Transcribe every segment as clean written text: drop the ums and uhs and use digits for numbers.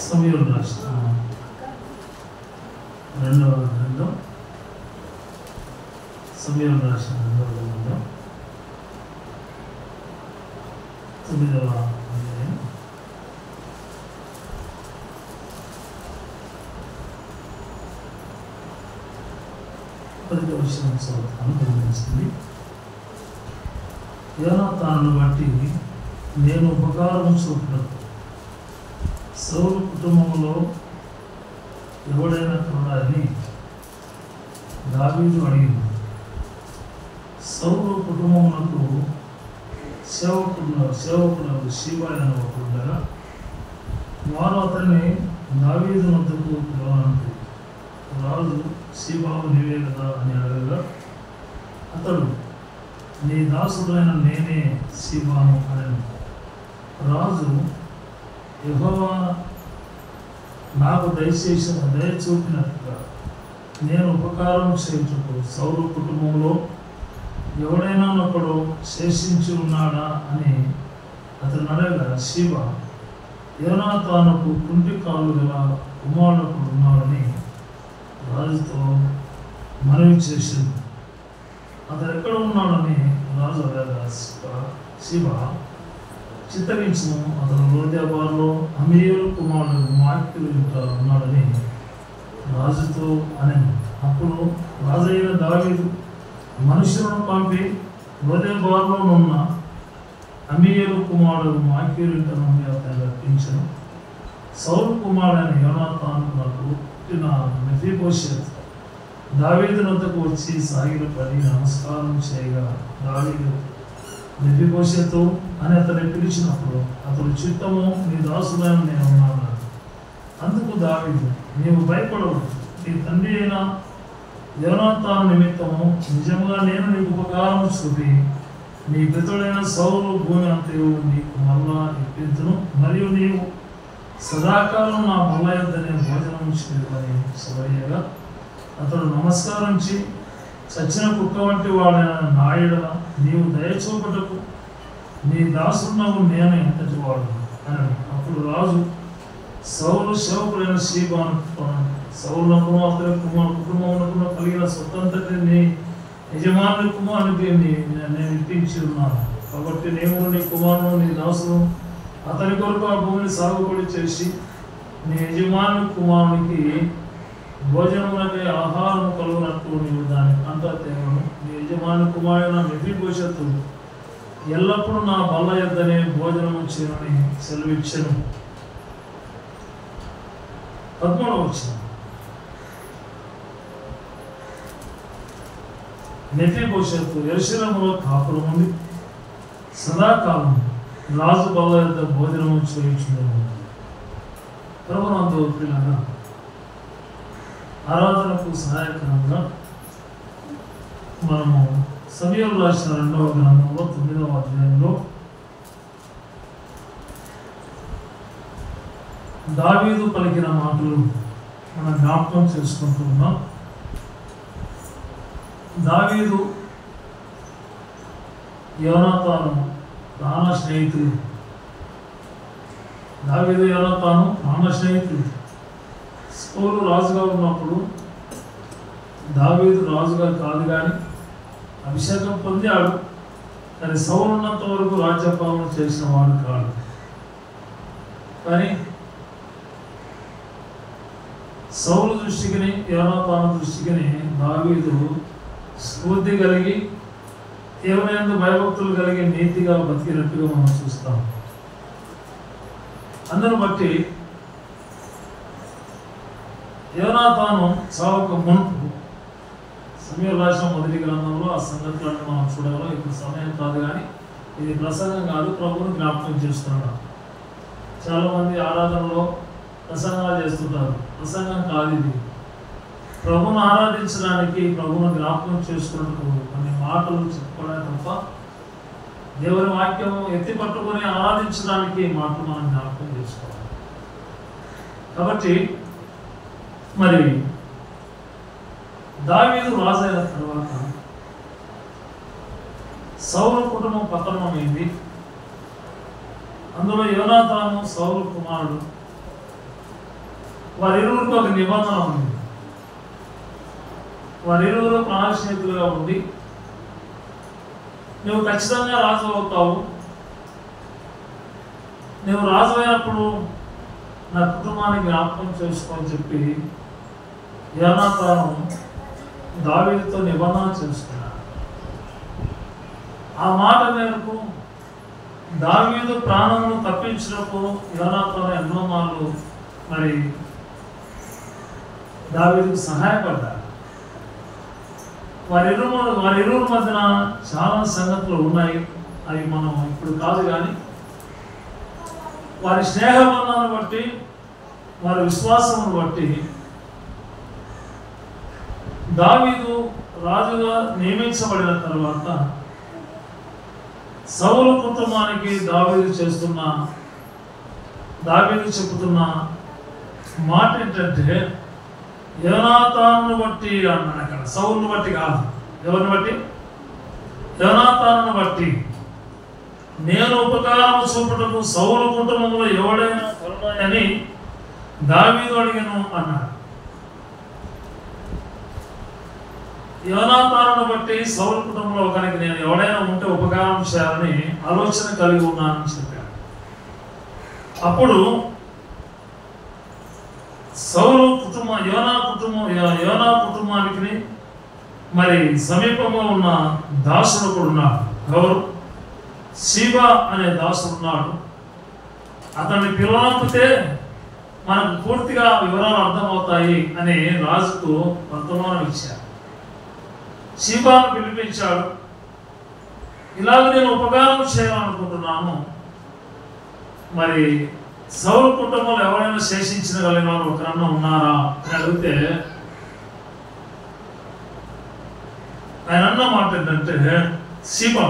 సమయంలో రాసిన రెండవ గ్రంథం సమయంలో రాసిన రెండవ గ్రంథం 9వ అధ్యాయం 10వ వచనం చదువుతాను గమనించండి. యోనాతానును బట్టి నేను ఉపకారం చూపుటకు సౌలు కుటుంబంలో ఎవడైనా చూడాలని దావీదు అడిగింది. సౌలు కుటుంబములకు సేవకులకు షీబా అనే ఒకడు ఉండగా వారు అతన్ని దావీదు వద్దకు పిలవనంది. రాజు షీబావు నీవే కదా అని అడగగా అతడు నీ దాసుడైన నేనే షీబాను అని. రాజు యెహోవా నాకు దయ చూపినట్టుగా నేను ఉపకారం చేయుటకు సౌలు కుటుంబంలో ఎవడైనా ఒకడు శేషించి ఉన్నాడా అని అతను అడగగా షీబా యోనాతానుకు కుంటి కాళ్ళు గల కుమారుడు ఉన్నాడని రాజుతో మనవి చేసింది. అతను ఎక్కడ ఉన్నాడని రాజు అడగగా షీబా చిత్తగించను అతను లోదేబారులో అమీయేలు కుమారుడు మాకిలు ఉన్నాడని రాజుతో అని. అప్పుడు రాజైన దావీదు మనుషులను పంపి లోదేబారులో ఉన్న అమీయేలు కుమారుడు మాకిలు నుండి అతను రప్పించను. సౌలు కుమారుడైన యోనాతాను నాకు పుట్టిన మెఫీబోషెత్ దావీదు వద్దకు వచ్చి సాగిలపడి నమస్కారం చేయగా దావీదు మెఫీబోషెతు అని అతన్ని పిలిచినప్పుడు అతడు చిత్తము నీ దాసుడైన నేను ఉన్నాను. అందుకు దావీదు నీవు భయపడవద్దు, నీ తండ్రి అయిన యోనాతాను నిమిత్తము నిజంగా నేను నీకు ఉపకారం చూపి నీ పితరుడైన సౌలు భూమి అంతయు నీకు మరలా ఇప్పించును, మరియు నీవు సదాకాలం నా బల్ల యొద్దనే భోజనం చేయమని సవయ్యగా అతడు నమస్కరించి చచ్చిన కుక్క వంటి వాడైన నాయుడ నీవు దయచూపటకు నీ దాసుడునకు నేను ఎంతటి వాడు అని. అప్పుడు రాజు సౌలు సేవకుడైన షీబాను సౌలునకును అతని కుటుంబమునకును కలిగిన స్వతంత్రత నీ యజమాని కుమారునికి నేను ఇప్పించి ఉన్నాను. కాబట్టి నేను నీ కుమారును నీ దాసును అతని కొరకు ఆ భూమిని సాగుబడి చేసి నీ యజమాని కుమారునికి భోజనమునకై ఆహారం కలుగునట్టు నీవు దాని పంట తేవను. నీ యజమాని కుమారుడైన మెఫీబోషెతు ఎల్లప్పుడూ నా బల్ల యొద్దనే భోజనము చేయమని సెలవిచ్చెను. 13వ వచనం. మెఫీబోషెతు యెరూషలేములో కాపురం ఉండి సదాకాలం రాజు బల్ల యొద్ద భోజనము చేయుచుండెను. ప్రభునందు ప్రియులారా, ఆరాధనకు సహాయకరంగా మనము సమూయేలు రాసిన 2వ గ్రంథంలో 9వ అధ్యాయంలో దావీదు పలికిన మాటలు మనం జ్ఞాపకం చేసుకుంటున్నాం. దావీదు యోనాతాను ప్రాణ స్నేహితులు. దావీదు యోనాతాను ప్రాణ స్నేహితులు. సౌలు రాజుగా ఉన్నప్పుడు దావీదు రాజుగా కాదు కానీ అభిషేకం పొందాడు, కానీ సౌలు ఉన్నంత వరకు రాజ్యపాలన చేసిన వాడు కాదు. కానీ సౌలు దృష్టికి యోనాతాను దృష్టికి దావీదు స్ఫూర్తి కలిగి దేవుని భయభక్తులు కలిగి నీతిగా బతికినట్టుగా మనం చూస్తాం. అందరూ బట్టి యోనాతాను చావుకు మునుపు సమూయేలు రాసిన మొదటి గ్రంథంలో ఆ సంగతులను మనం చూడగలం. ఇప్పుడు సమయం కాదు కానీ ఇది ప్రసంగం కాదు, ప్రభువుని జ్ఞాపకం చేస్తున్నాడు. చాలామంది ఆరాధనలో ప్రసంగాలు చేస్తుంటారు. ప్రసంగం కాదు ఇది. ప్రభువును ఆరాధించడానికి, ప్రభువును జ్ఞాపకం చేసుకున్నట్టు కొన్ని మాటలు చెప్పుకోవడానికి తప్ప దేవుని వాక్యం ఎత్తి పట్టుకొని ఆరాధించడానికి మాటలు మనం జ్ఞాపకం చేసుకోవాలి. కాబట్టి మరి దావీదు రాజైన తర్వాత సౌలు కుటుంబం పతనమైంది. అందులో యోనాతాను సౌలు కుమారుడు. వారిరువురికి ఒక నిబంధన ఉంది. వారిరువురు ప్రాణ స్నేహితులుగా ఉండి, నువ్వు ఖచ్చితంగా రాజు అవుతావు, నువ్వు రాజు అయినప్పుడు నా కుటుంబానికి జ్ఞాపకం చేసుకోని చెప్పి యోనాతాను దావీదుతో నిబంధన చేసుకున్నాడు. ఆ మాట మేరకు దావీదు ప్రాణమును తప్పించినప్పుడు యోనాతాను ఎన్నో మార్లు మరి దావీదుకు సహాయపడ్డాడు. వారిరువురి మధ్యన చాలా సంగతులు ఉన్నాయి, అవి మనం ఇప్పుడు కాదు. కానీ వారి స్నేహబంధాన్ని బట్టి, వారి విశ్వాసమును బట్టి దావీదు రాజుగా నియమించబడిన తర్వాత సౌలు కుటుంబానికి దావీదు చెబుతున్న మాట ఏంటంటే, యోనాతానును బట్టి అన్నాడు. అక్కడ సౌలును బట్టి కాదు. ఎవరిని బట్టి? యోనాతానును బట్టి నేను ఉపకారం చూపుటకు సౌలు కుటుంబంలో ఎవడైనా కరుణాయని దావీదు అడిగాను అన్నాడు. యోనాతానును బట్టి సౌలు కుటుంబంలో ఒకరికి నేను ఎవడైనా ఉంటే ఉపకారం చేయాలని ఆలోచన కలిగి ఉన్నానని చెప్పాడు. అప్పుడు సౌలు కుటుంబం యోనా కుటుంబానికి మరి సమీపంలో ఉన్న దాసుడు కూడా ఉన్నాడు. ఎవరు? సీబా అనే దాసుడు ఉన్నాడు. అతన్ని పిలవకపోతే మనకు పూర్తిగా వివరాలు అర్థమవుతాయి అని రాజుకు వర్తమానం ఇచ్చాడు. సీబాను పిలిపించాడు. ఇలాగ నేను ఉపకారం చేయాలనుకుంటున్నాను, మరి సౌలు కుటుంబంలో ఎవరైనా శేషించగలిగిన వారు ఒకరన్నా ఉన్నారా అని అడిగితే ఆయన అన్న మాట ఏంటంటే, సీబా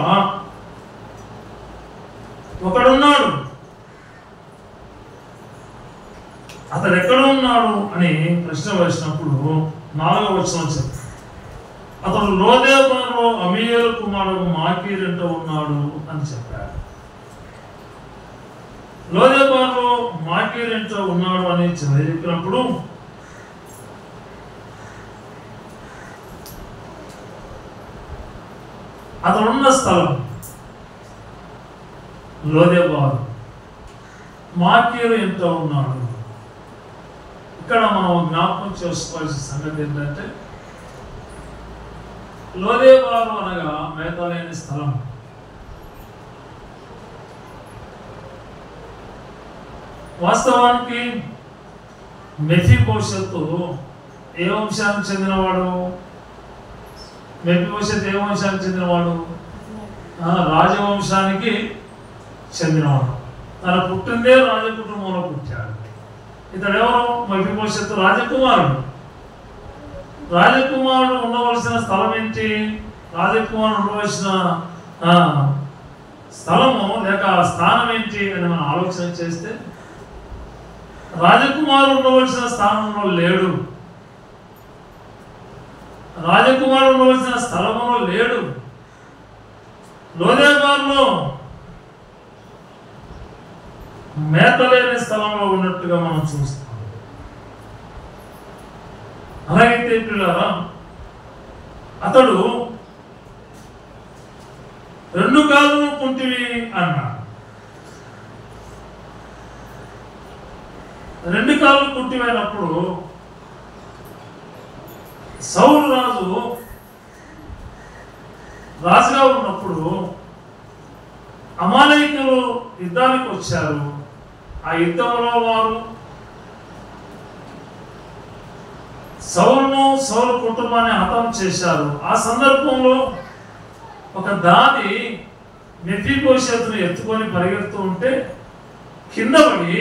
ఒకడున్నాడు, అతడు ఎక్కడ ఉన్నాడు అని ప్రశ్న వేసినప్పుడు 4వ వచనం చెప్తాడు. అతడు లోదేబారులో అమీయేలు కుమారుడు మాకీరింటో ఉన్నాడు అని చెప్పాడు. లోదేబారులో మాకీరింటో ఉన్నాడు అని చెప్పినప్పుడు అతడున్న స్థలం లోదేబారు, మాకీరు ఎంతో ఉన్నాడు. ఇక్కడ మనం జ్ఞాపకం చేసుకోవాల్సిన సంగతి ఏంటంటే, లోదేబారు అనగా మేత లేని స్థలం. వాస్తవానికి మెఫీబోషెతు ఏ వంశానికి చెందినవాడు? మెఫీబోషెతు ఏ వంశానికి చెందినవాడు? రాజవంశానికి చెందినవాడు. తన పుట్టిందే రాజకుటుంబంలో పుట్టాడు. ఇతడెవరు? మెఫీబోషెతు రాజకుమారుడు. రాజకుమారుడు ఉండవలసిన స్థలం ఏంటి? రాజకుమారుడు ఉండవలసిన స్థలము లేక స్థానం ఏంటి అని మనం ఆలోచన చేస్తే, రాజకుమారుడు ఉండవలసిన స్థానంలో లేడు. రాజకుమారుడు ఉండవలసిన స్థలంలో లేడు. లోదేబారులో మేతలేని స్థలంలో ఉన్నట్టుగా మనం చూస్తాం. అలాగైతే పిల్లరా, అతడు 2 కాళ్ళు కుంటివి అన్నాడు. 2 కాళ్ళు కుంటివైనప్పుడు సౌలు రాజుగా ఉన్నప్పుడు అమాలేకీయులు యుద్ధానికి వచ్చారు. ఆ యుద్ధంలో వారు సౌలు కుటుంబాన్ని హతం చేశారు. ఆ సందర్భంలో ఒక దాని మెఫీబోషెతును ఎత్తుకొని పరిగెడుతూ ఉంటే కింద పడి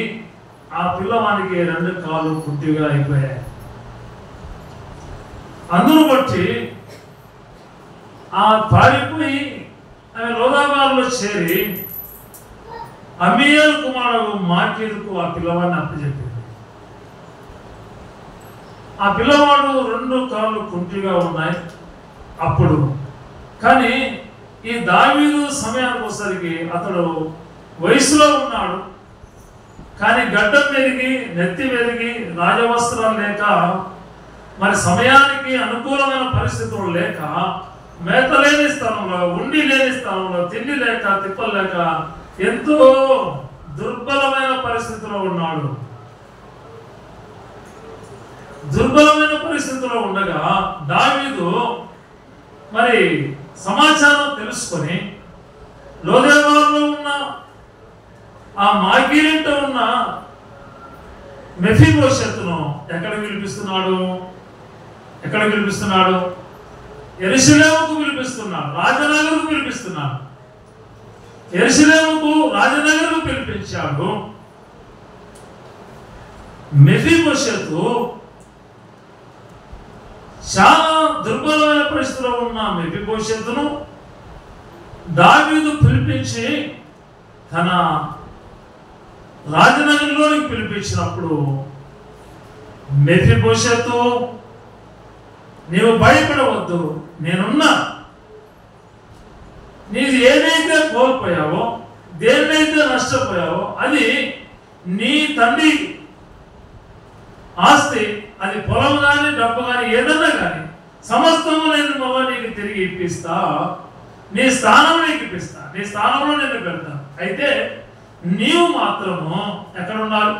ఆ పిల్లవానికి 2 కాళ్ళు కుంటిగా అయిపోయాయి. అందును బట్టి ఆ పారిపోయి ఆమె లోదాబారులో చేరి అమీయేలు కుమారుడు మాకీరుకు ఆ పిల్లవాడిని అప్పచెప్పింది. ఆ పిల్లవాడు 2 కాళ్ళు కుంటిగా ఉన్నాయి అప్పుడు. కానీ ఈ దావీదు సమయానికి వచ్చేసరికి అతడు వయసులో ఉన్నాడు. కానీ గడ్డం పెరిగి నెత్తి పెరిగి రాజవస్త్రాలు లేక మరి సమయానికి అనుకూలమైన పరిస్థితులు లేక మేత లేని స్థలంలో ఉండి లేని స్థలంలో తిండి లేక తిప్పలు లేక ఎంతో దుర్బలమైన పరిస్థితిలో ఉన్నాడు. దుర్బలమైన పరిస్థితిలో ఉండగా దావీదు మరి సమాచారం తెలుసుకొని లోదెబారులో ఉన్న ఆ మాగీరింట ఉన్న మెఫీబోషెతును ఎక్కడికి పిలిపిస్తున్నాడు? యెరూషలేముకు పిలిపిస్తున్నాడు, రాజనగరుకు పిలిపిస్తున్నాడు. యెరూషలేముకు రాజనగరుకు పిలిపించాడు. మెఫీబోషెతు చాలా దుర్బలమైన పరిస్థితిలో ఉన్న మెఫీబోషెతును దావీదు పిలిపించి తన రాజనగరంలోనికి పిలిపించినప్పుడు, మెఫీబోషెతు నీవు భయపడవద్దు, నేనున్నా. నీది ఏదైతే కోల్పోయావో, దేన్నైతే నష్టపోయావో అది నీ తండ్రి ఆస్తి, అది పొలం కానీ డబ్బు కానీ ఏదన్నా కానీ సమస్తము నేను మళ్ళా నీకు తిరిగి ఇప్పిస్తా, నీ స్థానం నీకు ఇప్పిస్తా, నీ స్థానంలో నేను పెడతాను. అయితే నీవు మాత్రము ఎక్కడుండాలి?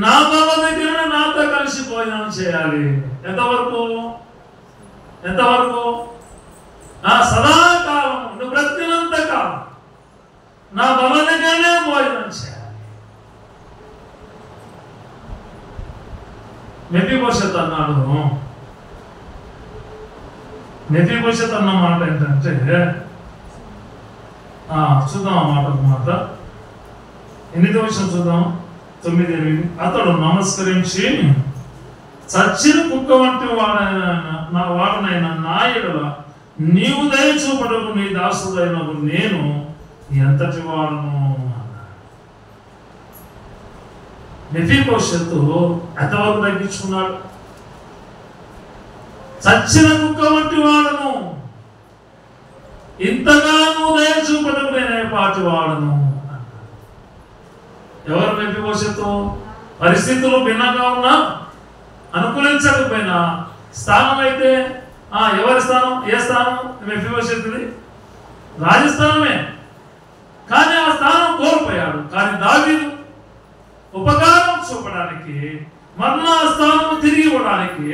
నా బాబా దగ్గర నాతో కలిసి భోజనం చేయాలి. ఎంతవరకు? సదాకాలం నువ్వు బ్రతికినంత కాలం నా బాబా దగ్గరనే భోజనం చేయాలి. మెఫీబోషెతు అన్న మాట ఏంటంటే, చూద్దాం ఆ మాట 8వ వచనం చూద్దాం. 9, 8. అతడు నమస్కరించి చచ్చిన కుక్క వంటి వాడనైన నా యెడల నీవు దయ చూపటకు నీ దాసుడైన నేను ఎంతటి వాడును. మెఫీబోషెతు ఎంతవరకు తగ్గించుకున్నాడు? చచ్చిన కుక్క వంటి వాడను, ఇంతగా నువ్వు దయ చూపటకు నేనే పాటి వాడను. ఎవరు మెఫీబోషెతు? పరిస్థితులు భిన్నంగా ఉన్నా, అనుకూలించకపోయినా, స్థానం అయితే ఎవరి స్థానం? ఏ స్థానం మెఫీబోషెతుది? రాజస్థానమే. కానీ ఆ స్థానం కోల్పోయాడు. కానీ దావీదు ఉపకారం చూపడానికి, మరలా స్థానం తిరిగి ఇవ్వడానికి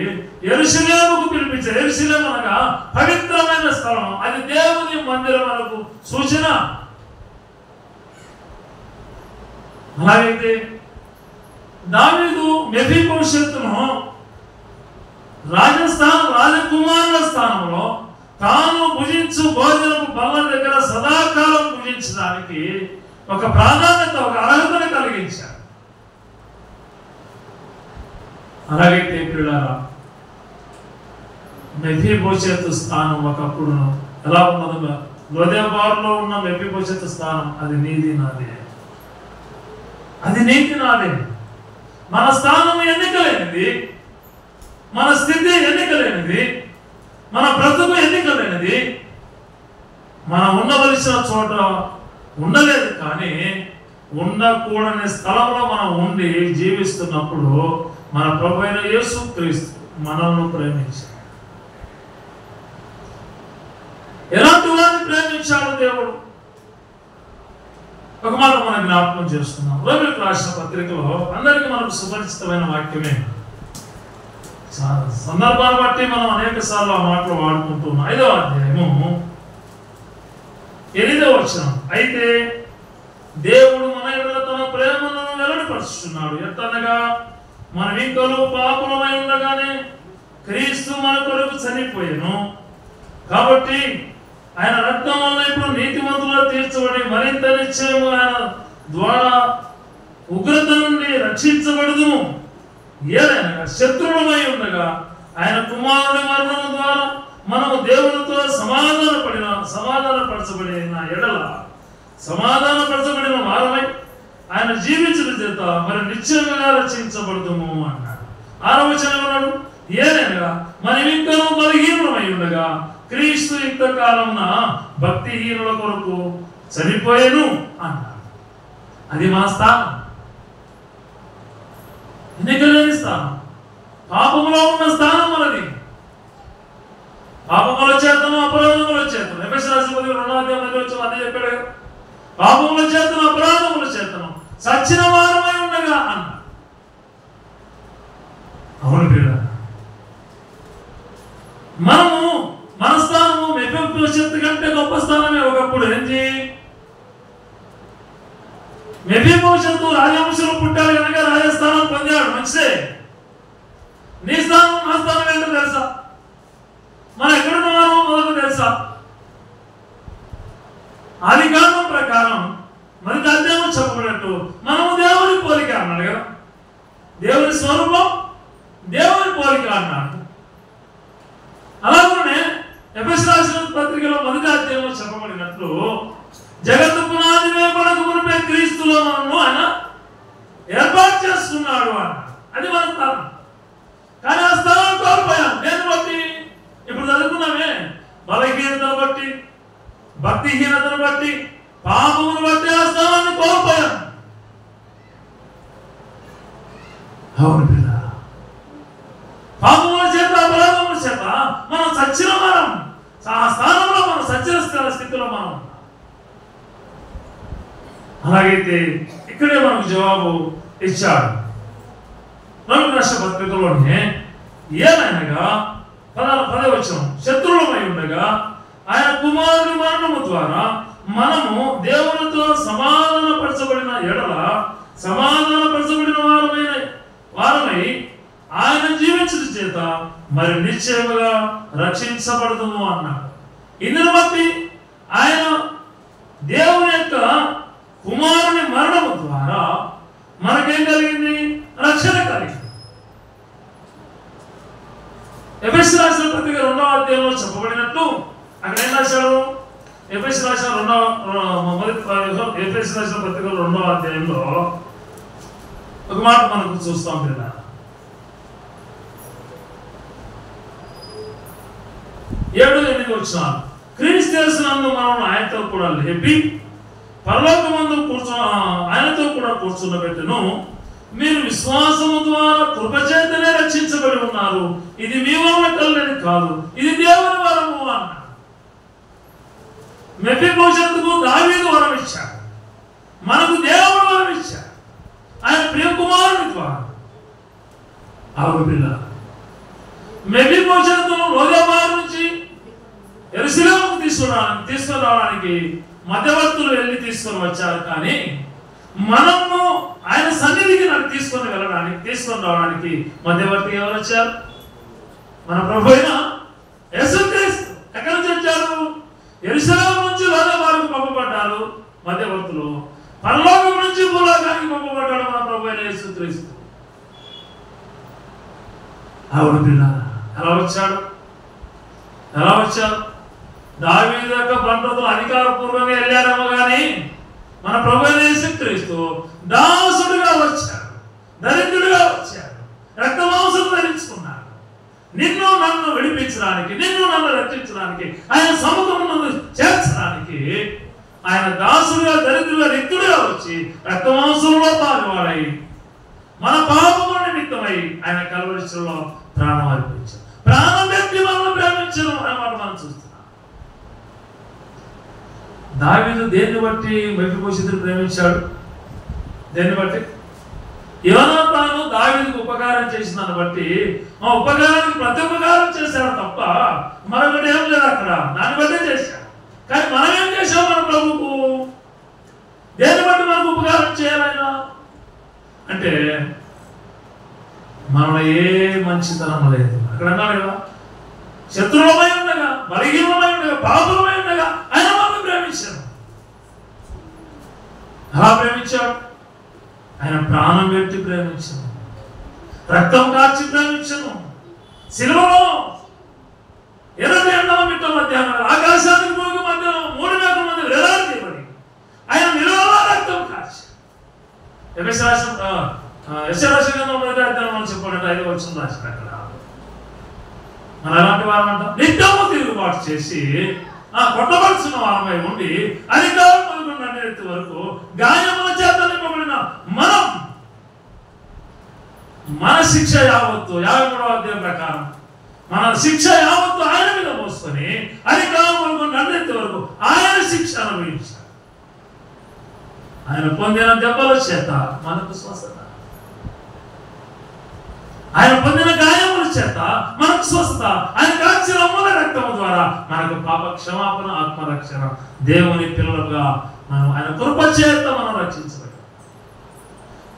యెరూషలేముకు పిలిపించారు. యెరూషలేము అనగా పవిత్రమైన స్థలం, అది దేవుని మందిరం మనకు సూచన. అలాగైతే దావీదు మెఫీబోషెతును రాజకుమారుల స్థానంలో తాను భుజించు భోజనపు బల్ల దగ్గర సదాకాలం భుజించడానికి ఒక ప్రాధాన్యత, ఒక అర్హతను కలిగించాడు. అలాగైతే పిల్లారా, మెఫీబోషెతు స్థానం ఒకప్పుడు ఎలా ఉన్నదో, లోదెబారులో ఉన్న మెఫీబోషెతు స్థానం అది నీది నాదే, అది నీతి నాదే. మన స్థానం ఎన్నికలేనిది, మన స్థితి ఎన్నికలేనిది, మన బ్రతుకు ఎన్నికలేనిది. మనం ఉండవలసిన చోట ఉండలేదు, కానీ ఉండకూడని స్థలంలో మనం ఉండి జీవిస్తున్నప్పుడు మన ప్రభువైన యేసుక్రీస్తు మనల్ని ప్రేమించాడు. ఎలాంటి వారిని ప్రేమించాడు దేవుడు? ఒక మాట మనం జ్ఞాపకం చేస్తున్నాం. రోమిలకు రాసిన పత్రికలో అందరికీ మనకు సుపరిచితమైన వాక్యమే. సందర్భాన్ని బట్టి మనం అనేక సార్లు ఆ మాటలు వాడుకుంటున్నాం. 5వ అధ్యాయము 8వ వచనం. అయితే దేవుడు మన ఎడల తన ప్రేమను వెల్లడిపరుచుచున్నాడు. ఎట్లనగా మనం ఇంకను పాపులమై ఉండగానే క్రీస్తు మన కొరకు చనిపోయెను. కాబట్టి ఆయన రక్తం వల్ల ఇప్పుడు నీతిమంతులుగా తీర్చబడి మరింత నిశ్చయము ఆయన ద్వారా ఉగ్రత నుండి రక్షించబడుదుము. ఏదైనా శత్రువులమై ఉండగా ఆయన కుమారుని మరణం ద్వారా మనము దేవునితో సమాధానపరచబడిన ఎడల సమాధానపరచబడిన వారమై ఆయన జీవించడం చేత మరి నిశ్చయంగా రక్షించబడుదుము అన్నాడు. 6వ వచనం అన్నాడు, ఏదైనా మనం ఇంకనూ బలహీనమై ఉండగా క్రీస్తు యుక్తకాలమున భక్తిహీనుల కొరకు చనిపోయేను అన్నాడు. అది మన స్థానం, ఎన్నికలేని స్థానం, పాపములో ఉన్న స్థానం మనది. పాపముల చేతను అపరాధముల చేతను ఎఫెసీ రాసిన 2:2 అన్నీ చెప్పాడు. పాపముల చేతను అపరాధముల చేతను సచ్చిన వారమై ఉండగా అన్న. అవును పిల్లలు, మనము మన స్థానము మెఫీబోషెతు కంటే గొప్ప స్థానమే. ఒకప్పుడు ఏంటి, మెఫీబోషెతు రాజవంశంలో పుట్టాడు కనుక రాజస్థానం పొందాడు, మంచిదే. నీ స్థానం నా స్థానం ఏంటో తెలుసా? మనం ఎక్కడున్నామో మొదలు తెలుసా? ఆదికాండం ప్రకారం మనకి అధ్యాయం చెప్పబడినట్టు మనము దేవుని పోలిక అన్నాడు కదా. దేవుని స్వరూపం, దేవుని పోలిక అన్నాడు. అలాగే ఎఫెసీ రాసిన పత్రికలో 1వ అధ్యాయంలో చెప్పబడినట్లు జగత్తు పునాది వేయబడక మునిపే క్రీస్తులో మనము ఆయన ఏర్పాటు చేసుకున్నాడు అన్న. అది మన స్థానం. కానీ ఆ స్థానం కోల్పోయాం. దేన్ని బట్టి? ఇప్పుడు చదువుకున్నామే, బలహీనతను బట్టి, భక్తిహీనతను బట్టి, పాపమును బట్టి ఆ స్థానాన్ని కోల్పోయాం. అవును పిల్ల, పాపముల చేత అపరాధముల చేత మనం సచ్చిన మనం, ఆ స్థానంలో మనం సచ్చిన స్థితిలో మనం. అలాగైతే ఇక్కడే మనకు జవాబు ఇచ్చాడు. రోమీయులకు రాసిన పత్రికలోనే ఏమైనగా 10వ వచనం, శత్రువులమై ఉండగా ఆయన కుమారుని మరణము ద్వారా మనము దేవునితో సమాధానపరచబడిన ఎడల సమాధానపరచబడిన వారమై ఆయన జీవించడం చేత మరి నిశ్చయముగా రక్షించబడదుము అన్నాడు. ఇందును బట్టి ఆయన దేవుని యొక్క కుమారుని మరణము ద్వారా మనకేం కలిగింది? రక్షణ కలిగింది. ఎఫెసీ రాసిన పత్రిక 2వ అధ్యాయంలో చెప్పబడినట్టు అక్కడ ఏం రాశాడు? ఎఫెసీ రాసిన పత్రిక 2వ అధ్యాయంలో ఒక మాట మనకు చూస్తాం కదా. 7-8 వచనాలు, క్రీస్తు యేసునందు మనం ఆయనతో కూడా లేపి పరలోకమందు ఆయనతో కూడా కూర్చున్నబెట్టును. మీరు విశ్వాసము ద్వారా కృపచేతనే రక్షించబడి ఉన్నారు. ఇది మీ వలన కలిగినది కాదు, ఇది దేవుని వరము అన్నాడు. మెఫీబోషెతుకు దావీదు వరం ఇచ్చాడు, మనకు దేవుడు వరం ఇచ్చాడు ఆయన ప్రియ కుమారుని ద్వారా. అవును పిల్ల, మెఫీబోషెతును లోదెబారు నుంచి యెరూషలేముకు తీసుకొని రావడానికి మధ్యవర్తులు వెళ్ళి తీసుకొని వచ్చారు. కానీ మనము ఆయన సన్నిధికి నన్ను తీసుకొని రావడానికి మధ్యవర్తి ఎవరు వచ్చారు? మన ప్రభు అయిన యేసుక్రీస్తు. ఎక్కడి నుంచి వచ్చారు? యెరూషలేము నుంచి లోదెబారుకు పంపబడ్డారు మధ్యవర్తులు. పరలోకం నుంచి భూలోకానికి పంపబడ్డాడు మన ప్రభు అయిన యేసుక్రీస్తు. అవును పిల్లారా, ఎలా వచ్చాడు? దావీదు యొక్క బంధువులు అధికారపూర్వంగా వెళ్ళారేమో కానీ మన ప్రభు అయిన యేసుక్రీస్తు దాసుడుగా వచ్చాడు, దరిద్రుడిగా వచ్చాడు, రక్తమాంసం ధరించుకున్నాడు. నిన్ను నన్ను విడిపించడానికి, నిన్ను నన్ను రక్షించడానికి, ఆయన సముఖమును చేర్చడానికి ఆయన దాసుడుగా, దరిద్రుడిగా, రిక్తుడిగా వచ్చి రక్తమాంసంలో పాల్గొవాడై మన పాపముల నిమిత్తమై ఆయన కల్వరి శిలువలో ప్రాణం అర్పించాడు. ప్రాణం పెట్టి మనల్ని ప్రేమించడం అన్నమాట మనం చూస్తున్నాం. దావీదు దేన్ని బట్టి మెఫీబోషెతును ప్రేమించాడు? దేన్ని బట్టి? యోనాతాను దావీదుకు ఉపకారం చేసిన దాన్ని బట్టి ఆ ఉపకారానికి ప్రత్యుపకారం చేశాడు తప్ప మరొకటి ఏం లేదు అక్కడ. దాన్ని బట్టే చేశాడు. కానీ మనం ఏం చేశాం? మన ప్రభుకు దేన్ని బట్టి మనకు ఉపకారం చేయాలైనా అంటే మనలో ఏ మంచితనం లేదు. అక్కడ అన్నాడు కదా, శత్రువులమై ఉండగా, బలహీనమై ఉండగా, పాపులమై ఉండగా ఆయన మనల్ని ప్రేమించాడు. ఎలా ప్రేమించాడు? ఆయన ప్రాణం పెట్టి ప్రేమించను, రక్తం కార్చి ప్రేమించను. శిలువలో ఎర్రటి ఎండల మిట్ట మధ్యాహ్నం ఆకాశానికి భూమికి మధ్య 3 మేకల మధ్య వేలాడి తీయబడి ఆయన నిలువలో రక్తం కార్చి. యెషయా మొదటి అధ్యాయం చెప్పాడంటే 5వ వచనం రాశాడు అక్కడ. మన ఎలాంటి వారమంట? నిత్యము తిరుగుబాటు చేసి కొట్టబడుచున్న వారమై ఉండి అధికారం మొదలుకున్న వరకు గాయముల చేత మన శిక్ష యావత్తు 53వ అధ్యాయం ప్రకారం మన శిక్ష యావత్తు ఆయన మీద మోసుకొని అధికారములకు నన్నెత్తి వరకు ఆయన శిక్ష అనుభవించాడు. ఆయన పొందిన దెబ్బల చేత మనకు స్వస్థత, ఆయన పొందిన గాయముల చేత మనకు స్వస్థత, ఆయన కాచిన అమూల రక్తము ద్వారా మనకు పాప క్షమాపణ, ఆత్మరక్షణ, దేవుని పిల్లలుగా మనం ఆయన కృప చేత మనం రక్షించబడ్డాం.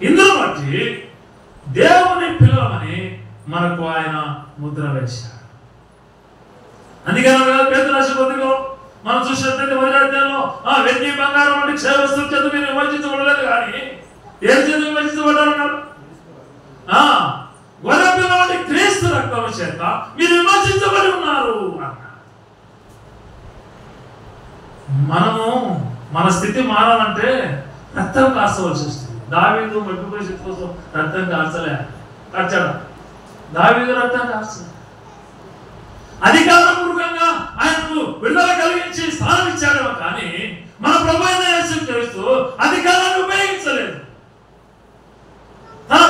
ఇందులో బట్టి దేవుని పిల్లలమని మనకు ఆయన ముద్ర వేశాడు. అందుకని పేతురు రాసిన పత్రికలో మనం చూసినట్లయితే 1వ అధ్యాయంలో వెండి బంగారం వంటి క్షయ వస్తువుల చేత మీరు విమర్శించబడలేదు, కానీ ఏం చేత విమర్శించబడ్డారన్నాడు? గొర్రెపిల్ల వంటి క్రీస్తు రక్తము చేత మీరు విమర్శించబడి ఉన్నారు అన్నాడు. మనము మన స్థితి మారాలంటే రక్తం కాల్చవలసి వస్తుంది. దావీదు మెప్పిపోయి కోసం రక్తం కార్చాడు. దావీదు రక్తం కార్చలే. అధికారపూర్వకంగా ఆయనకు విడుదల కలిగించి స్థానం ఇచ్చాడేమో, కానీ మన ప్రభు అయిన యేసుక్రీస్తు అధికారాన్ని ఉపయోగించలేదు. తన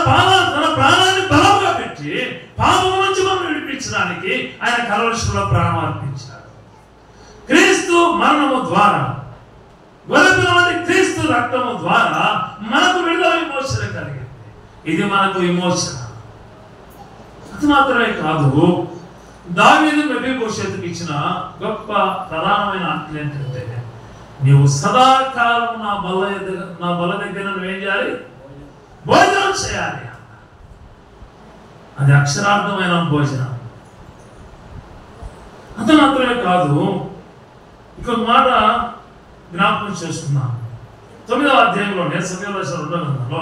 ప్రాణాన్ని బలంగా పెట్టి పాపము నుంచి మనం విడిపించడానికి ఆయన కలవరిశిలో ప్రాణం అర్పించాడు. క్రీస్తు మరణము ద్వారా, గొర్రెపిల్ల వంటి క్రీస్తు రక్తము ద్వారా మనకు విడుదల, విమోచన కలిగింది. ఇది మనకు విమోచన. అది మాత్రమే కాదు, దావీదు మెఫీబోషెతుకు ఇచ్చిన గొప్ప ప్రధానమైన ఆజ్ఞ ఏంటంటే, నీవు సదాకాలం నా బల్ల దగ్గర నువ్వేం చేయాలి? భోజనం చేయాలి. అది అక్షరార్థమైన భోజనం. అంత మాత్రమే కాదు, ఇంకొక మాట జ్ఞాపకం చేస్తున్నాను. 9వ అధ్యాయంలోనే సమయంలో 2వ గ్రంథంలో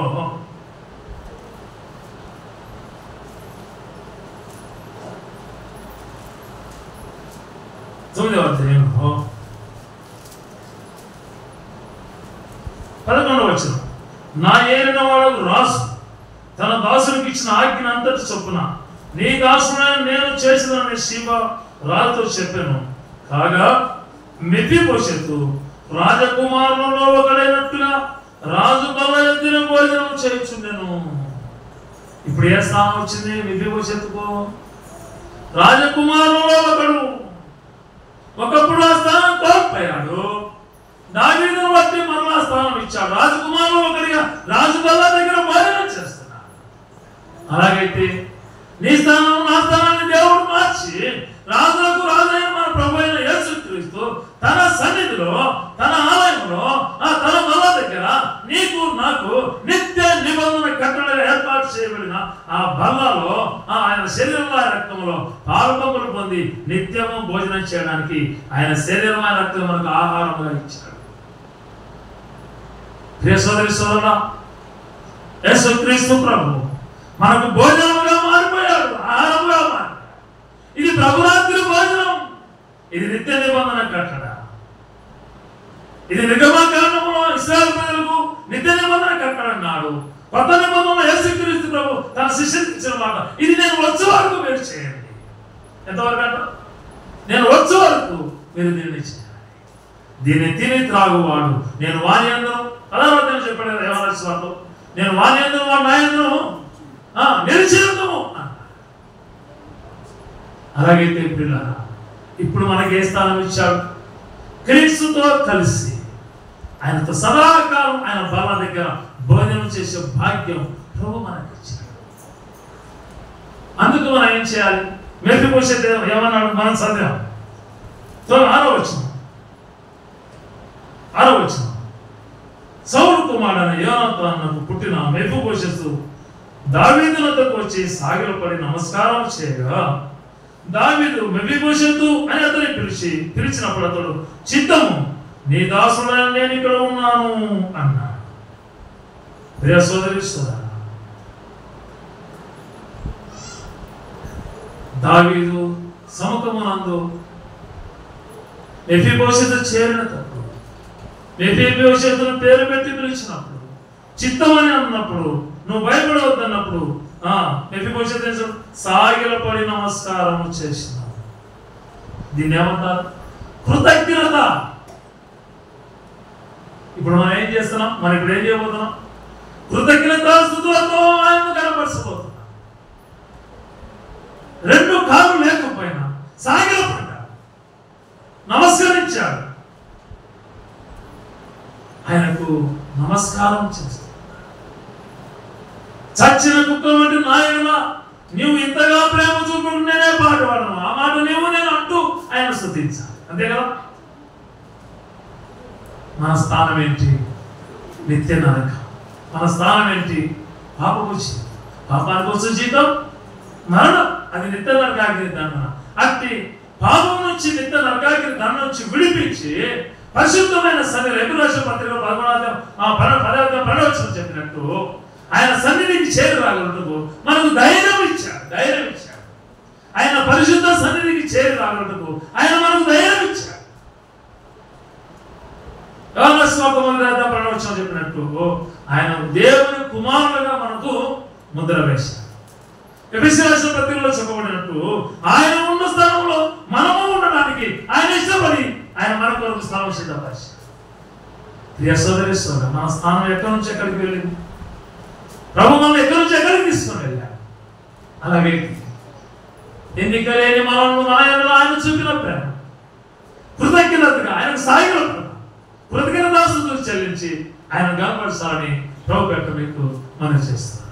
9వ అధ్యాయంలో 11వ వచనం, నా ఏలిన వాడు రాసు తన దాసునికి ఇచ్చిన ఆజ్ఞ అంతటి చొప్పున నీ దాసుడైన నేను చేసినని సీబా రాజుతో చెప్పాను. కాగా మెఫీబోషెతు రాజకుమారులలో ఒకడైనట్టుగా రాజు బల్ల ఎత్తిన భోజనం చేయుచుండెను. ఇప్పుడు ఏ స్థానం వచ్చింది మెఫీబోషెతుకు? రాజకుమారులలో ఒకడు. ఒకప్పుడు ఆ స్థానం కోల్పోయాడు, దావీదును బట్టి మరలా స్థానం ఇచ్చాడు. రాజకుమారులు ఒకరిగా రాజు బల్ల దగ్గర భోజనం చేస్తున్నాడు. అలాగైతే నీ స్థానం, నా స్థానాన్ని దేవుడు మార్చి రాజులకు రాజైన మన ప్రభు అయిన యేసుక్రీస్తు తన సన్నిధిలో, తన ఆలయంలో, తన బల్ల దగ్గర నీకు నాకు నిత్య నిబంధన కట్టడగా ఏర్పాటు చేయబడిన ఆ బల్లలో ఆయన శరీరంలో, రక్తంలో పాలుపంపులు పొంది నిత్యము భోజనం చేయడానికి ఆయన శరీరమైన రక్తం మనకు ఆహారంగా ఇచ్చాడు. ప్రియ సోదరి సోదరుడా, యేసుక్రీస్తు ప్రభు మనకు భోజనముగా మారిపోయాడు, ఆహారంగా మారి. ఇది ప్రభురాత్రి భోజనం, ఇది నిత్య నిబంధన కట్టడ. ఇది నిర్గమకాండములో ఇశ్రాయేలు ప్రజలకు నిత్య నిబంధన కట్టడన్నాడు. కొత్త నిబంధనలో యేసుక్రీస్తు ప్రభు తన శిష్యులకు ఇచ్చిన మాట, ఇది నేను వచ్చే వరకు మీరు చేయండి. ఎంతవరకు అంట? నేను వచ్చే వరకు మీరు దీన్ని చేయాలి. దీన్ని తిని త్రాగువాడు నేను వాని యందును, 16వ అధ్యాయం చెప్పాడు కదా యోహాను సువార్తలో, నేను వాని యందును వాడు నా యందును నిలిచియుందుము. అలాగైతే పిల్లరా, ఇప్పుడు మనకి ఏ స్థానం ఇచ్చాడు? క్రీస్తుతో కలిసి ఆయనతో సదాకాలం ఆయన బల్ల దగ్గర భోజనం చేసే భాగ్యం ప్రభు మనకి ఇచ్చాడు. అందుకు మనం ఏం చేయాలి? మెఫీబోషెతు ఏమన్నాడు? మనం చదివాం. 6వ వచనం, సౌలు కుమారుడైన యోనాతానుకు పుట్టిన మెఫీబోషెతు దావీదునొద్దకు వచ్చి సాగిలపడి నమస్కారం చేయగా, దావీదు మెఫీబోషెతు అని అతన్ని పిలిచినప్పుడు అతడు, చిత్తము, నీ దాసుడైన నేను ఇక్కడ ఉన్నాను అన్నాడు. ప్రియ సోదరి సోదరా, దావీదు సముఖమునందు మెఫీబోషెతు చేరినప్పుడు, మెఫీబోషెతును పేరు పెట్టి పిలిచినప్పుడు, చిత్తమని అన్నప్పుడు, నువ్వు భయపడవద్దన్నప్పుడు మెఫీబోషెతు సాగిలపడి నమస్కారం చేసినావు. దీన్ని ఏమంటారు? కృతజ్ఞత. ఇప్పుడు మనం ఏం చేయబోతున్నాం? కృతజ్ఞత స్తుతులతో ఆయన కనపరచబోతున్నాం. 2 కాళ్ళు లేకపోయినా సాగిలపడ్డాడు, నమస్కరించాడు. ఆయనకు నమస్కారం చేస్తాడు. చచ్చిన కుక్క వంటి నాయనలా నీవు ఇంతగా ప్రేమ చూపుకుంటూ నేనే పాటుపడను, ఆ మాట నేను అంటూ ఆయన స్తుతించాలి. అంతే కదా. మన స్థానం ఏంటి? నిత్య నరకం. మన స్థానం ఏంటి? పాపపు జీవితం. పాపానికి వచ్చే జీవితం మరణం. అది నిత్య నరకాగ్ని దండన. అట్టి పాపం నుంచి నిత్య నరకాగ్ని దండ నుంచి విడిపించి పరిశుద్ధమైన సన్నిధి ఎబ్రాయ పత్రిక 11:12 చెప్పినట్టు ఆయన సన్నిధికి చేరి రాగలటకు మనకు ధైర్యం ఇచ్చాడు. ఆయన పరిశుద్ధ సన్నిధికి చేరి రాగలటకు ఆయన మనకు ధైర్యం ఇచ్చాడు. యోహాను సువార్త 1:12 చెప్పినట్టు ఆయన దేవుని కుమారులుగా మనకు ముద్ర వేశాడు. ఎఫెసీయుల రాసిన పత్రికలో చెప్పబడినట్టు ఆయన ఉన్న స్థలంలో మనము ఉండడానికి ఆయన ఇష్టపడి ఆయన మన కొరకు స్థలం సిద్ధపరిచాడు. ప్రియ సోదరి సోదరు, మన స్థానం ఎక్కడి నుంచి ఎక్కడికి వెళ్ళింది? ప్రభు మనల్ని ఎక్కడి నుంచి ఎక్కడికి తీసుకొని వెళ్ళాడు. అలాగే ఎన్నిక లేని మనల్ని మన ఆయన చూపిన ప్రేమ, కృతజ్ఞతగా ఆయనకు సాగిన కృతజ్ఞతాస్తుతులు చెల్లించి ఆయన గణపరచాలని ప్రభు పెట్ట మీకు మనం చేస్తాం.